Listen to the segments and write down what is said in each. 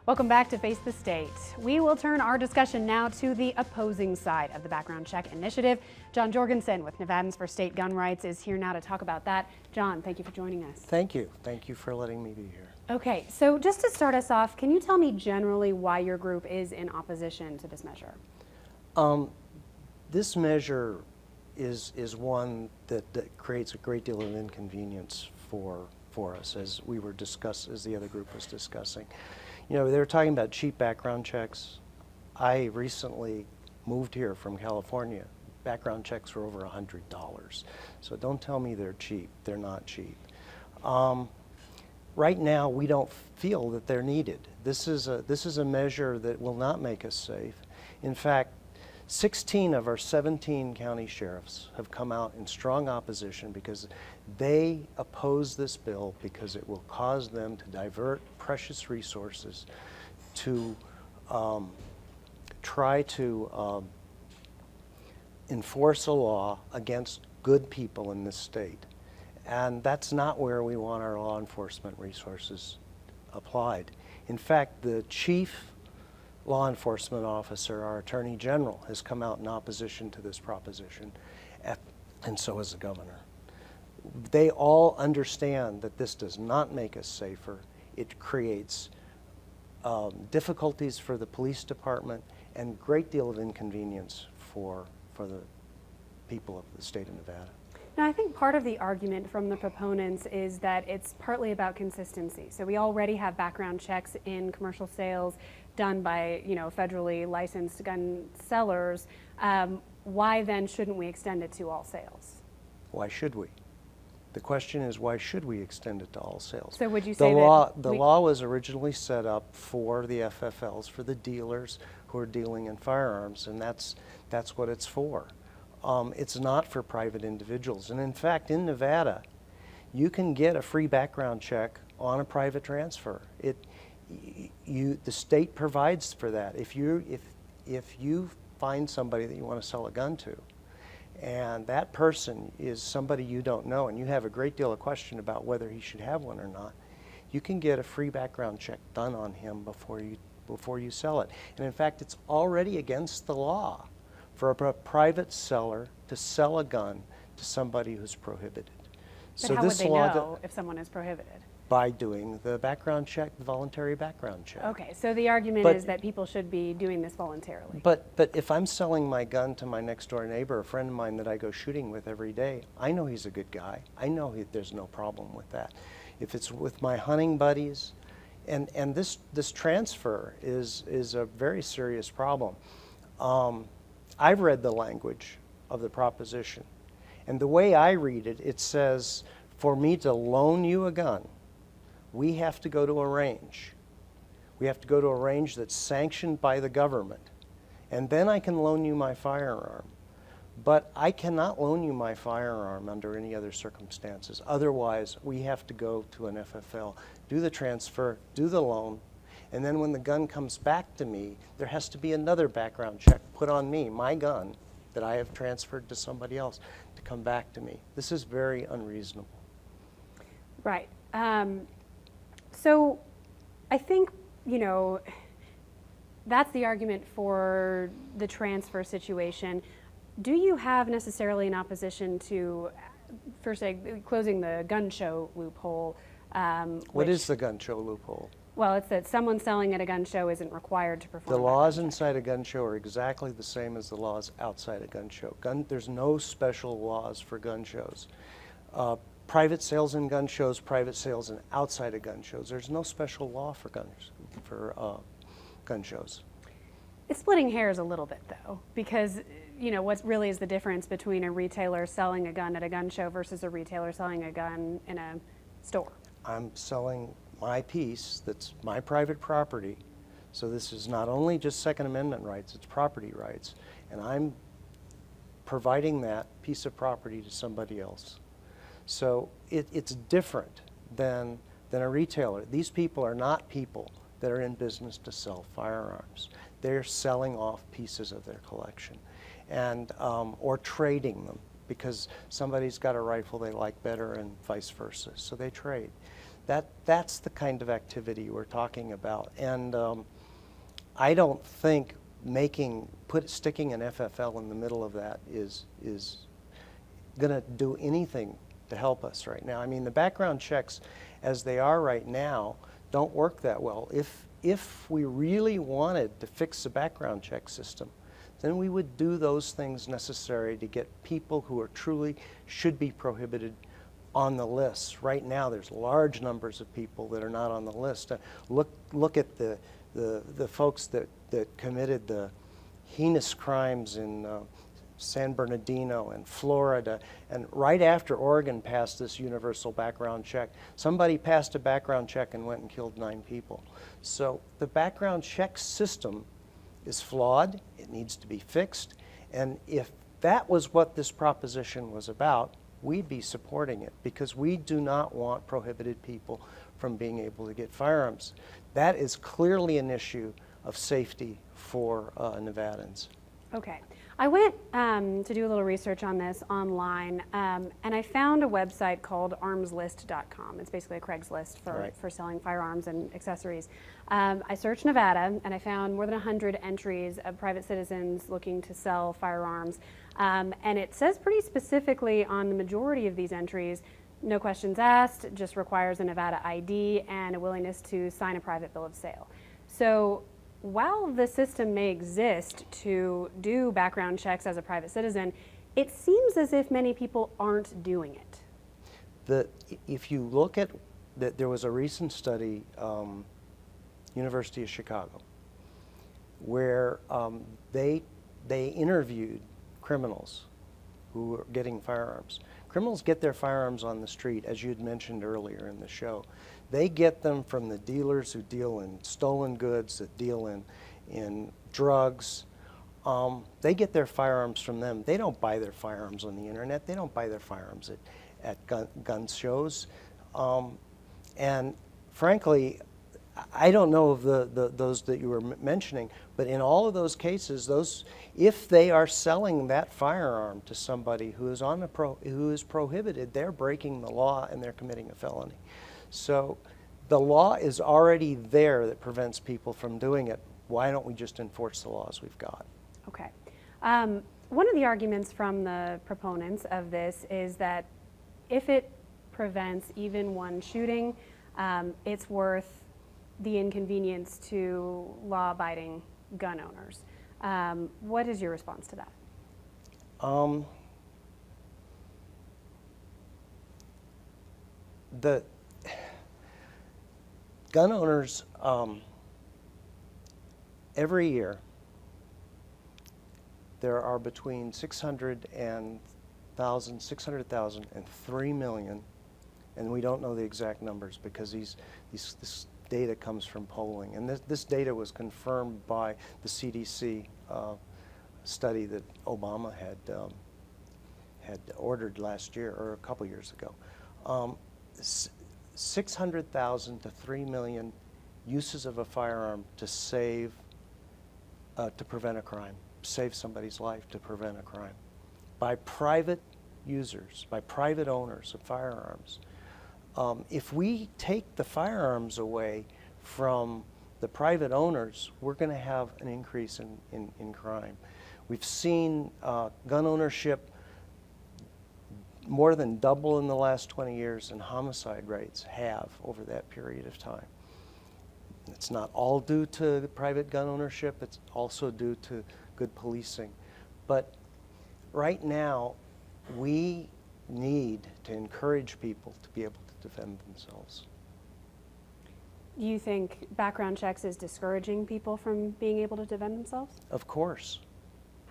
Welcome back to Face the State. We will turn our discussion now to the opposing side of the background check initiative. John Jorgensen with Nevadans for State Gun Rights is here now to talk about that. John, thank you for joining us. Thank you. Thank you for letting me be here. Okay, so just to start us off, can you tell me generally why your group is in opposition to this measure? This measure is one that creates a great deal of inconvenience for us, as the other group was discussing. You know, they were talking about cheap background checks. I recently moved here from California. Background checks were over $100. So don't tell me they're cheap. They're not cheap. Right now, we don't feel that they're needed. This is a measure that will not make us safe. In fact, 16 of our 17 county sheriffs have come out in strong opposition because they oppose this bill because it will cause them to divert precious resources to try to enforce a law against good people in this state. And that's not where we want our law enforcement resources applied. In fact, the chief law enforcement officer, our Attorney General, has come out in opposition to this proposition, and so has the governor. They all understand that this does not make us safer. It creates difficulties for the police department and a great deal of inconvenience for the people of the state of Nevada. Now, I think part of the argument from the proponents is that it's partly about consistency. So we already have background checks in commercial sales done by, federally licensed gun sellers. Why then shouldn't we extend it to all sales? Why should we? The question is, why should we extend it to all sales? So would you say the law was originally set up for the FFLs, for the dealers who are dealing in firearms, and that's what it's for. It's not for private individuals. And in fact, in Nevada, you can get a free background check on a private transfer. The state provides for that. If you find somebody that you want to sell a gun to, and that person is somebody you don't know, and you have a great deal of question about whether he should have one or not, you can get a free background check done on him before you sell it. And in fact, it's already against the law for a private seller to sell a gun to somebody who's prohibited. But how would they know if someone is prohibited? By doing the background check, the voluntary background check. Okay, so the argument is that people should be doing this voluntarily. But if I'm selling my gun to my next door neighbor, a friend of mine that I go shooting with every day, I know he's a good guy. I know there's no problem with that. If it's with my hunting buddies, and this transfer is a very serious problem. I've read the language of the proposition, and the way I read it, it says, for me to loan you a gun, we have to go to a range. We have to go to a range that's sanctioned by the government, and then I can loan you my firearm. But I cannot loan you my firearm under any other circumstances. Otherwise, we have to go to an FFL, do the transfer, do the loan, and then when the gun comes back to me, there has to be another background check put on me, my gun, that I have transferred to somebody else, to come back to me. This is very unreasonable. Right. So I think, that's the argument for the transfer situation. Do you have necessarily an opposition to, first, closing the gun show loophole? What is the gun show loophole? Well, it's that someone selling at a gun show isn't required to perform. The laws inside a gun show are exactly the same as the laws outside a gun show. There's no special laws for gun shows. Private sales in gun shows, private sales in outside of gun shows. There's no special law for gun shows. It's splitting hairs a little bit, though, because what really is the difference between a retailer selling a gun at a gun show versus a retailer selling a gun in a store? I'm selling my piece that's my private property. So this is not only just Second Amendment rights, it's property rights. And I'm providing that piece of property to somebody else. So it's different than a retailer. These people are not people that are in business to sell firearms. They're selling off pieces of their collection and or trading them because somebody's got a rifle they like better and vice versa. So they trade. That's the kind of activity we're talking about. And I don't think sticking an FFL in the middle of that is going to do anything to help us right now. I mean, the background checks as they are right now don't work that well. If we really wanted to fix the background check system, then we would do those things necessary to get people who are truly should be prohibited on the list. Right now, there's large numbers of people that are not on the list. Look at the folks that committed the heinous crimes in San Bernardino and Florida, and right after Oregon passed this universal background check, somebody passed a background check and went and killed 9 people. So the background check system is flawed, it needs to be fixed, and if that was what this proposition was about, we'd be supporting it, because we do not want prohibited people from being able to get firearms. That is clearly an issue of safety for Nevadans. Okay. I went to do a little research on this online, and I found a website called armslist.com. It's basically a Craigslist for selling firearms and accessories. I searched Nevada, and I found more than 100 entries of private citizens looking to sell firearms. And it says pretty specifically on the majority of these entries, no questions asked, just requires a Nevada ID and a willingness to sign a private bill of sale. So while the system may exist to do background checks as a private citizen, it seems as if many people aren't doing it. If you look at there was a recent study, University of Chicago, where they interviewed criminals who were getting firearms. Criminals get their firearms on the street, as you had mentioned earlier in the show. They get them from the dealers who deal in stolen goods, that deal in drugs. They get their firearms from them. They don't buy their firearms on the internet. They don't buy their firearms at gun shows. And frankly, I don't know of those that you were mentioning, but in all of those cases, if they are selling that firearm to somebody who is prohibited, they're breaking the law and they're committing a felony. So the law is already there that prevents people from doing it. Why don't we just enforce the laws we've got? Okay. One of the arguments from the proponents of this is that if it prevents even one shooting, it's worth the inconvenience to law-abiding gun owners. What is your response to that? The gun owners, every year, there are between 600,000 and 3 million, and we don't know the exact numbers because this data comes from polling. And this data was confirmed by the CDC study that Obama had ordered last year, or a couple years ago. 600,000 to 3 million uses of a firearm to prevent a crime, save somebody's life, to prevent a crime, by private users, by private owners of firearms. If we take the firearms away from the private owners, we're going to have an increase in crime. We've seen gun ownership more than double in the last 20 years, and homicide rates have over that period of time. It's not all due to the private gun ownership, it's also due to good policing. But right now, we need to encourage people to be able to defend themselves. Do you think background checks is discouraging people from being able to defend themselves? Of course.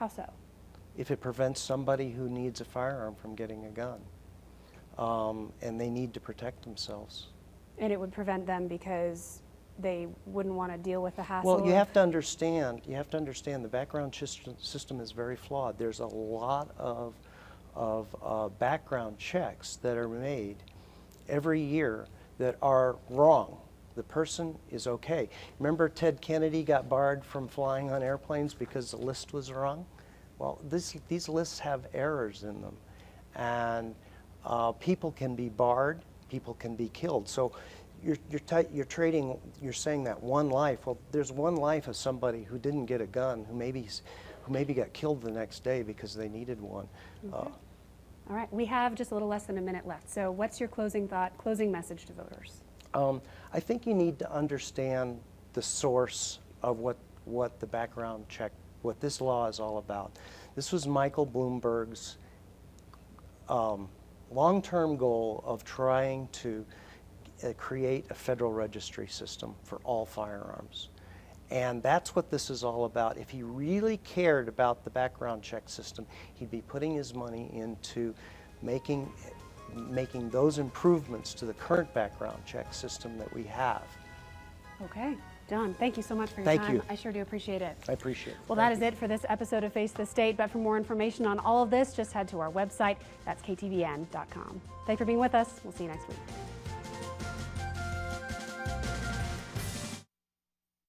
How so? If it prevents somebody who needs a firearm from getting a gun, and they need to protect themselves. And it would prevent them because they wouldn't want to deal with the hassle? Well, you have to understand the background system is very flawed. There's a lot of background checks that are made every year that are wrong. The person is okay. Remember Ted Kennedy got barred from flying on airplanes because the list was wrong? Well, these lists have errors in them, and people can be barred, people can be killed. So you're trading, you're saying that one life. Well, there's one life of somebody who didn't get a gun, who maybe got killed the next day because they needed one. Okay. All right, we have just a little less than a minute left. So what's your closing thought, closing message to voters? I think you need to understand the source of what the background check, what this law is all about. This was Michael Bloomberg's long-term goal of trying to create a federal registry system for all firearms. And that's what this is all about. If he really cared about the background check system, he'd be putting his money into making those improvements to the current background check system that we have. Okay, John, thank you so much for your Thank time. you. I sure do appreciate it. I appreciate it. Well, that is it for this episode of Face the State. But for more information on all of this, just head to our website. That's ktvn.com. Thanks for being with us. We'll see you next week.